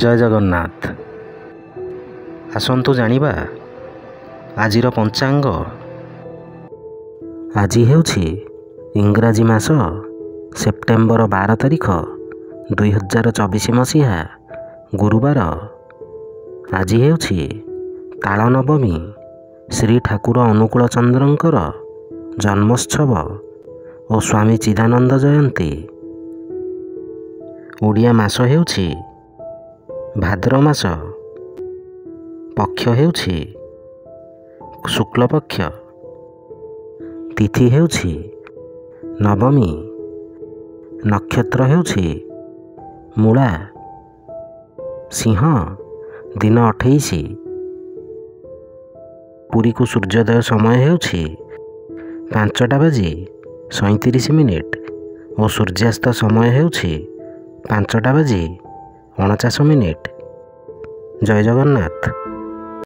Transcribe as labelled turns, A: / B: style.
A: ଜୟ ଜଗନ୍ନାଥ। ଆସନ୍ତୁ ଜାଣିବା ଆଜିର ପଞ୍ଚାଙ୍ଗ। ଆଜି ହେଉଛି ଇଂରାଜୀ ମାସ ସେପ୍ଟେମ୍ବର 12 ତାରିଖ 2024 ମସିହା ଗୁରୁବାର। ଆଜି ହେଉଛି ତାଳ ନବମୀ। ଶ୍ରୀ ଠାକୁର ଅନୁକୂଳ ଚନ୍ଦ୍ରଙ୍କର ଜନ୍ମୋତ୍ସବ ଓ ସ୍ୱାମୀ ଚିଦାନନ୍ଦ ଜୟନ୍ତୀ। ଓଡ଼ିଆ ମାସ ହେଉଛି ଭାଦ୍ର ମାସ। ପକ୍ଷ ହେଉଛି ଶୁକ୍ଳପକ୍ଷ। ତିଥି ହେଉଛି ନବମୀ। ନକ୍ଷତ୍ର ହେଉଛି ମୂଳା। ସିଂହ ଦିନ 28। ପୁରୀକୁ ସୂର୍ଯ୍ୟୋଦୟ ସମୟ ହେଉଛି 5:37 ଓ ସୂର୍ଯ୍ୟାସ୍ତ ସମୟ ହେଉଛି 5:49। ଜୟ ଜଗନ୍ନାଥ।